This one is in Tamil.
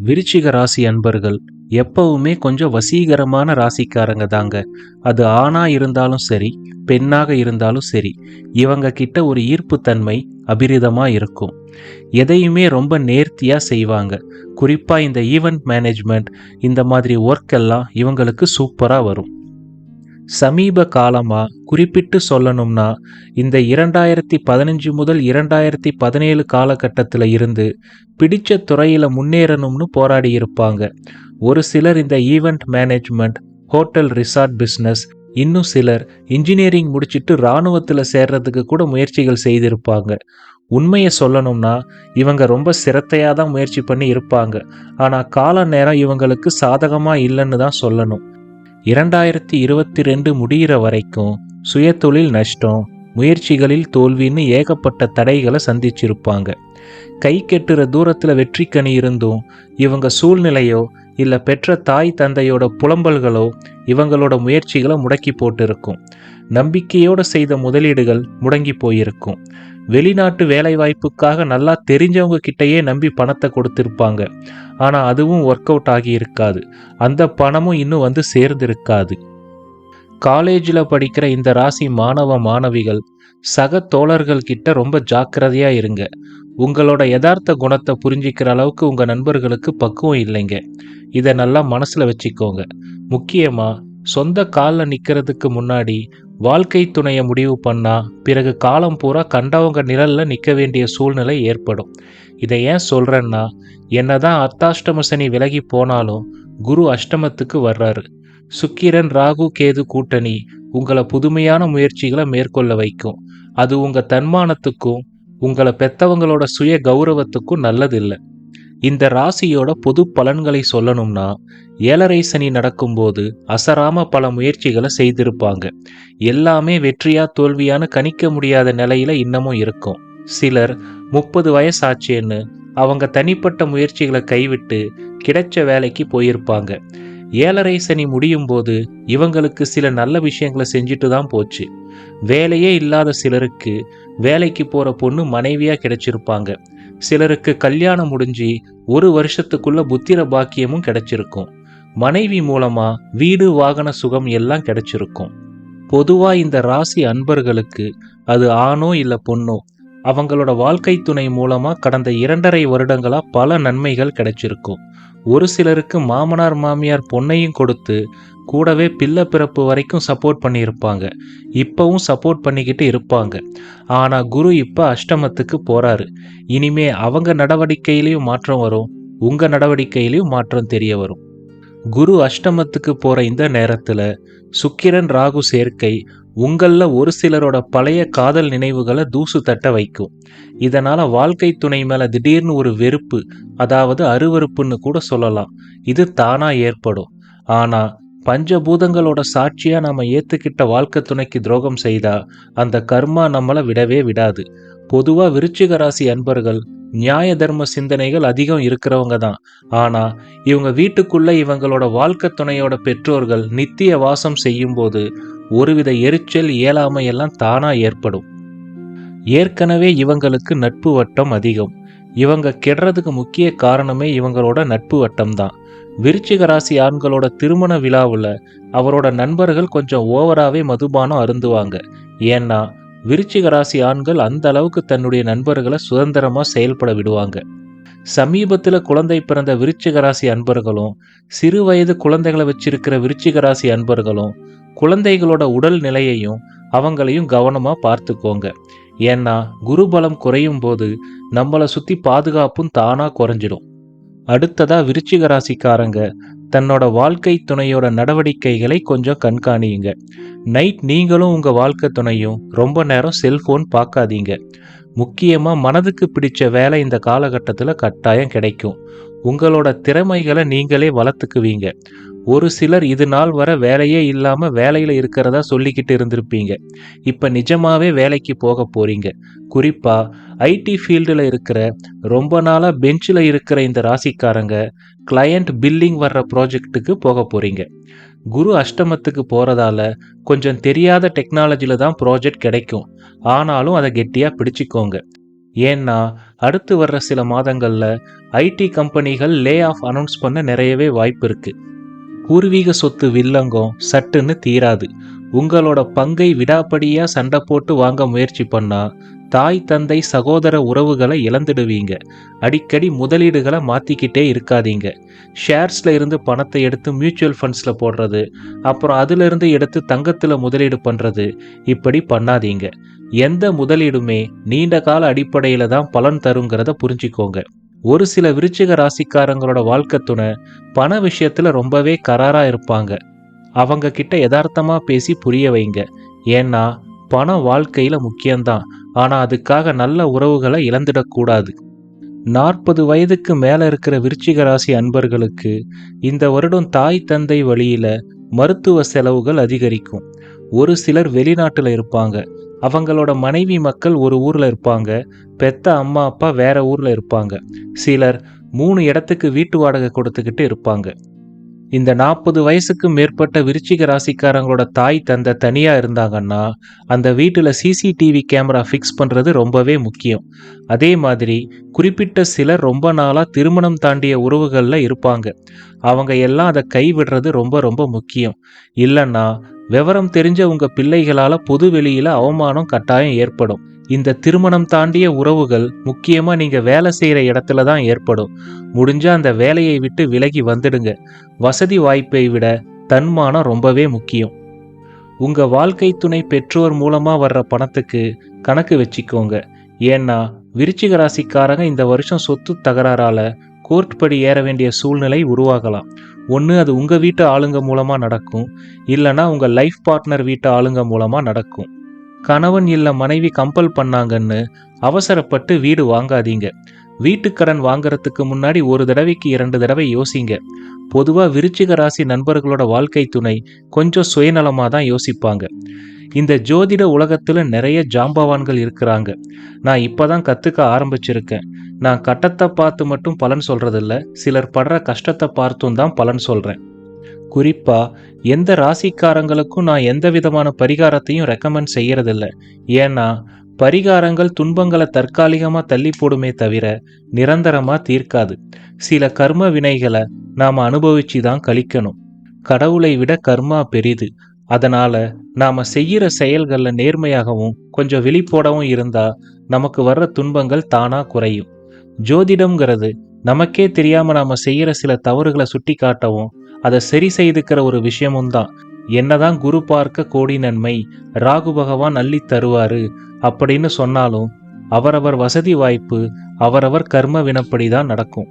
விருச்சிக ராசி அன்பர்கள் எப்பவுமே கொஞ்சம் வசீகரமான ராசிக்காரங்க தாங்க. அது ஆணா இருந்தாலும் சரி, பெண்ணாக இருந்தாலும் சரி, இவங்க கிட்ட ஒரு ஈர்ப்புத்தன்மை அபிரிதமா இருக்கும். எதையுமே ரொம்ப நேர்த்தியா செய்வாங்க. குறிப்பா இந்த ஈவென்ட் மேனேஜ்மெண்ட் இந்த மாதிரி ஒர்க் எல்லாம் இவங்களுக்கு சூப்பரா வரும். சமீப காலமா குறிப்பிட்டு சொல்லணும்னா, இந்த 2015 முதல் 2017 காலகட்டத்தில இருந்து பிடிச்ச துறையில முன்னேறணும்னு போராடி இருப்பாங்க. ஒரு சிலர் இந்த event management, hotel resort business, இன்னும் சிலர் இன்ஜினியரிங் முடிச்சிட்டு ராணுவத்துல சேர்றதுக்கு கூட முயற்சிகள் செய்திருப்பாங்க. உண்மைய சொல்லணும்னா, இவங்க ரொம்ப சிரத்தையா தான் முயற்சி பண்ணி இருப்பாங்க. ஆனா கால நேரம் இவங்களுக்கு சாதகமா இல்லன்னு தான் சொல்லணும். 2022 முடியிற வரைக்கும் சுயதொழில் நஷ்டம், முயற்சிகளில் தோல்வின்னு ஏகப்பட்ட தடைகளை சந்திச்சிருப்பாங்க. கை கெட்டுற தூரத்துல வெற்றிக்கனி இருந்தும் இவங்க சூழ்நிலையோ இல்ல பெற்ற தாய் தந்தையோட புலம்பல்களோ இவங்களோட முயற்சிகளை முடக்கி போட்டிருக்கும். நம்பிக்கையோட செய்த முதலீடுகள் முடங்கி போயிருக்கும். வெளிநாட்டு வேலை வாய்ப்புக்காக நல்லா தெரிஞ்சவங்க கிட்டயே நம்பி பணத்தை கொடுத்திருப்பாங்க. ஆனா அதுவும் ஒர்க் அவுட் ஆகி இருக்காது. அந்த பணமும் இன்னும் வந்து சேர்ந்திருக்காது. காலேஜில் படிக்கிற இந்த ராசி மாணவ மாணவிகள் சக தோழர்கள் கிட்ட ரொம்ப ஜாக்கிரதையா இருங்க. உங்களோட யதார்த்த குணத்தை புரிஞ்சிக்கிற அளவுக்கு உங்க நண்பர்களுக்கு பக்குவம் இல்லைங்க. இதை நல்லா மனசுல வச்சுக்கோங்க. முக்கியமா சொந்த காலில் நிக்கிறதுக்கு முன்னாடி வாழ்க்கை துணையை முடிவு பண்ணா பிறகு காலம் பூரா கண்டவங்க நிழல்ல நிற்க வேண்டிய சூழ்நிலை ஏற்படும். இதை ஏன் சொல்றேன்னா, என்னதான் அர்த்தாஷ்டம சனி விலகி போனாலும் குரு அஷ்டமத்துக்கு வர்றாரு. சுக்கிரன் ராகு கேது கூட்டணி உங்களை புதுமையான முயற்சிகளை மேற்கொள்ள வைக்கும். அது உங்க தன்மானத்துக்கும் உங்களை பெத்தவங்களோட சுய கௌரவத்துக்கும் நல்லதில்லை. இந்த ராசியோட பொது பலன்களை சொல்லணும்னா, ஏழரை சனி நடக்கும்போது அசராம பல முயற்சிகளை செய்திருப்பாங்க. எல்லாமே வெற்றியா தோல்வியான்னு கணிக்க முடியாத நிலையில இன்னமும் இருக்கும். சிலர் 30 வயசாச்சேன்னு அவங்க தனிப்பட்ட முயற்சிகளை கைவிட்டு கிடைச்ச வேலைக்கு போயிருப்பாங்க. ஏழரை சனி முடியும் போது இவங்களுக்கு சில நல்ல விஷயங்களை செஞ்சுட்டு தான் போச்சு. வேலையே இல்லாத சிலருக்கு வேலைக்கு போற பொண்ணு மனைவியா கிடைச்சிருப்பாங்க. சிலருக்கு கல்யாணம் முடிஞ்சு 1 வருஷத்துக்குள்ள புத்திர பாக்கியமும் கிடைச்சிருக்கும். மனைவி மூலமா வீடு வாகன சுகம் எல்லாம் கிடைச்சிருக்கும். பொதுவா இந்த ராசி அன்பர்களுக்கு அது ஆணோ இல்ல பொண்ணோ, அவங்களோட வாழ்க்கை துணை மூலமா கடந்த 2.5 வருடங்களா பல நன்மைகள் கிடைச்சிருக்கும். ஒரு சிலருக்கு மாமனார் மாமியார் பொண்ணையும் கொடுத்து கூடவே பிள்ளை பிறப்பு வரைக்கும் சப்போர்ட் பண்ணியிருப்பாங்க. இப்பவும் சப்போர்ட் பண்ணிக்கிட்டு இருப்பாங்க. ஆனா குரு இப்ப அஷ்டமத்துக்கு போறாரு. இனிமே அவங்க நடவடிக்கையிலையும் மாற்றம் வரும், உங்க நடவடிக்கையிலையும் மாற்றம் தெரிய வரும். குரு அஷ்டமத்துக்கு போற இந்த நேரத்துல சுக்கிரன் ராகு சேர்க்கை உங்கள ஒரு சிலரோட பழைய காதல் நினைவுகளை தூசு தட்ட வைக்கும். இதனால வாழ்க்கை துணை மேல திடீர்னு ஒரு வெறுப்பு, அதாவது அருவருப்புன்னு கூட சொல்லலாம். இது தானா ஏற்படும். ஆனா பஞ்சபூதங்களோட சாட்சியா நாம ஏத்துக்கிட்ட வாழ்க்கை துணைக்கு துரோகம் செய்தா அந்த கர்மா நம்மளை விடவே விடாது. பொதுவா விருச்சிக ராசி அன்பர்கள் நியாய தர்ம சிந்தனைகள் அதிகம் இருக்கிறவங்க தான். ஆனா இவங்க வீட்டுக்குள்ள இவங்களோட வாழ்க்கை துணையோட பெற்றோர்கள் நித்திய வாசம் செய்யும் போது ஒருவித எரிச்சல் இயலாமை எல்லாம் தானா ஏற்படும். ஏற்கனவே இவங்களுக்கு நட்பு வட்டம் அதிகம். இவங்க கெடுறதுக்கு முக்கிய காரணமே இவங்களோட நட்பு வட்டம் தான். விருச்சிக ராசி ஆண்களோட திருமண விழாவுல அவரோட நண்பர்கள் கொஞ்சம் ஓவராவே மதுபானம் அருந்துவாங்க. ஏன்னா விருச்சிக ராசி ஆண்கள் அந்த அளவுக்கு தன்னுடைய நண்பர்களை சுதந்திரமா செயல்பட விடுவாங்க. சமீபத்துல குழந்தை பிறந்த விருச்சிக ராசி அன்பர்களும் சிறு வயது குழந்தைகளை வச்சிருக்கிற விருச்சிக ராசி அன்பர்களும் குழந்தைகளோட உடல் நிலையையும் அவங்களையும் கவனமா பார்த்துக்கோங்க. ஏன்னா குருபலம் குறையும் போது நம்மளை சுத்தி பாதுகாப்பும் தானா குறைஞ்சிடும். அடுத்ததா விருச்சிக ராசிக்காரங்க தன்னோட வாழ்க்கை துணையோட நடவடிக்கைகளை கொஞ்சம் கண்காணியுங்க. நைட் நீங்களும் உங்க வாழ்க்கை துணையும் ரொம்ப நேரம் செல்போன் பார்க்காதீங்க. முக்கியமா மனதுக்கு பிடிச்ச வேலை இந்த காலகட்டத்தில் கட்டாயம் கிடைக்கும். உங்களோட திறமைகளை நீங்களே வளர்த்துக்குவீங்க. ஒரு சிலர் இது நாள் வரை வேலையே இல்லாம வேலையில இருக்கிறதா சொல்லிக்கிட்டு இருந்திருப்பீங்க. இப்ப நிஜமாவே வேலைக்கு போக போறீங்க. குறிப்பா ஐடி ஃபீல்டுல இருக்கிற ரொம்ப நாளா பெஞ்சில் இருக்கிற இந்த ராசிக்காரங்க கிளையண்ட் பில்லிங் வர்ற ப்ராஜெக்ட்டுக்கு போக போறீங்க. குரு அஷ்டமத்துக்கு போறதால கொஞ்சம் தெரியாத டெக்னாலஜில தான் ப்ராஜெக்ட் கிடைக்கும். ஆனாலும் அதை கெட்டியா பிடிச்சுக்கோங்க. ஏன்னா அடுத்து வர்ற சில மாதங்கள்ல ஐடி கம்பெனிகள் லே ஆஃப் அனௌன்ஸ் பண்ண நிறையவே வாய்ப்பு இருக்கு. பூர்வீக சொத்து வில்லங்கம் சட்டுன்னு தீராது. உங்களோட பங்கை விடாப்படியா சண்டை போட்டு வாங்க முயற்சி பண்ணா தாய் தந்தை சகோதர உறவுகளை இழந்துடுவீங்க. அடிக்கடி முதலீடுகளை மாத்திக்கிட்டே இருக்காதீங்க. ஷேர்ஸ்ல இருந்து பணத்தை எடுத்து மியூச்சுவல் ஃபண்ட்ஸ்ல போடுறது, அப்புறம் அதுல இருந்து எடுத்து தங்கத்துல முதலீடு பண்றது, இப்படி பண்ணாதீங்க. எந்த முதலீடுமே நீண்ட கால அடிப்படையில தான் பலன் தருங்கிறத புரிஞ்சுக்கோங்க. ஒரு சில விருச்சிக ராசிக்காரங்களோட வாழ்க்கை துணை பண விஷயத்துல ரொம்பவே கராரா இருப்பாங்க. அவங்க கிட்ட யதார்த்தமா பேசி புரிய வைங்க. ஏன்னா பணம் வாழ்க்கையில முக்கியம்தான். ஆனா அதுக்காக நல்ல உறவுகளை இழந்துடக்கூடாது. 40 வயதுக்கு மேல இருக்கிற விருச்சிக ராசி அன்பர்களுக்கு இந்த வருடம் தாய் தந்தை வழியில மருத்துவ செலவுகள் அதிகரிக்கும். ஒரு சிலர் வெளிநாட்டுல இருப்பாங்க. அவங்களோட மனைவி மக்கள் ஒரு ஊர்ல இருப்பாங்க. பெத்த அம்மா அப்பா வேற ஊர்ல இருப்பாங்க. சிலர் 3 இடத்துக்கு வீட்டு வாடகை கொடுத்துக்கிட்டு இருப்பாங்க. இந்த 40 வயசுக்கு மேற்பட்ட விருச்சிக ராசிக்காரங்களோட தாய் தந்தை தனியா இருந்தாங்கன்னா அந்த வீட்டுல சிசிடிவி கேமரா ஃபிக்ஸ் பண்றது ரொம்பவே முக்கியம். அதே மாதிரி குறிப்பிட்ட சிலர் ரொம்ப நாளா திருமணம் தாண்டிய உறவுகள்ல இருப்பாங்க. அவங்க எல்லாம் அதை கைவிடுறது ரொம்ப ரொம்ப முக்கியம். இல்லைன்னா விவரம் தெரிஞ்ச உங்க பிள்ளைகளால பொது வெளியில அவமானம் கட்டாயம் ஏற்படும். இந்த திருமணம் தாண்டிய உறவுகள் முக்கியமா நீங்க வேலை செய்யற இடத்துல தான் ஏற்படும். முடிஞ்சா அந்த வேலையை விட்டு விலகி வந்துடுங்க. வசதி வாய்ப்பை விட தன்மானம் ரொம்பவே முக்கியம். உங்க வாழ்க்கை துணை பெற்றோர் மூலமா வர்ற பணத்துக்கு கணக்கு வச்சுக்கோங்க. ஏன்னா விருச்சிக ராசிக்காரங்க இந்த வருஷம் சொத்து தகராறால கோர்ட் படி ஏற வேண்டிய சூழ்நிலை உருவாகலாம். ஒன்று அது உங்க வீட்டு ஆளுங்க மூலமா நடக்கும், இல்லைன்னா உங்க லைஃப் பார்ட்னர் வீட்டு ஆளுங்க மூலமா நடக்கும். கணவன் இல்ல மனைவி கம்பல் பண்ணாங்கன்னு அவசரப்பட்டு வீடு வாங்காதீங்க. வீட்டுக்கடன் வாங்குறதுக்கு முன்னாடி ஒரு தடவைக்கு 2 தடவை யோசிங்க. பொதுவா விருச்சிக ராசி நண்பர்களோட வாழ்க்கை துணை கொஞ்சம் சுயநலமா தான் யோசிப்பாங்க. இந்த ஜோதிட உலகத்துல நிறைய ஜாம்பவான்கள் இருக்கிறாங்க. நான் இப்பதான் கத்துக்க ஆரம்பிச்சிருக்கேன். நான் கட்டத்தை பார்த்து மட்டும் பலன் சொல்றதில்ல, சிலர் படுற கஷ்டத்தை பார்த்தும் தான் பலன் சொல்றேன். குறிப்பா எந்த ராசிக்காரங்களுக்கும் நான் எந்த விதமான பரிகாரத்தையும் ரெக்கமெண்ட் செய்யறதில்ல. ஏன்னா பரிகாரங்கள் துன்பங்களை தற்காலிகமா தள்ளி போடுமே தவிர நிரந்தரமா தீர்க்காது. சில கர்ம வினைகளை நாம அனுபவிச்சு தான் கழிக்கணும். கடவுளை விட கர்மா பெரிது. அதனால நாம செய்யற செயல்கள்ல நேர்மையாகவும் கொஞ்சம் விழிப்போடவும் இருந்தா நமக்கு வர்ற துன்பங்கள் தானா குறையும். ஜோதிடம்ங்கிறது நமக்கே தெரியாம நாம செய்யற சில தவறுகளை சுட்டி காட்டவும் அதை சரி செய்துக்கிற ஒரு விஷயமும் தான். என்னதான் குரு பார்க்க கோடி நன்மை, ராகு பகவான் அள்ளி தருவாரு அப்படின்னு சொன்னாலும் அவரவர் வசதி வாய்ப்பு அவரவர் கர்ம வினப்படிதான் நடக்கும்.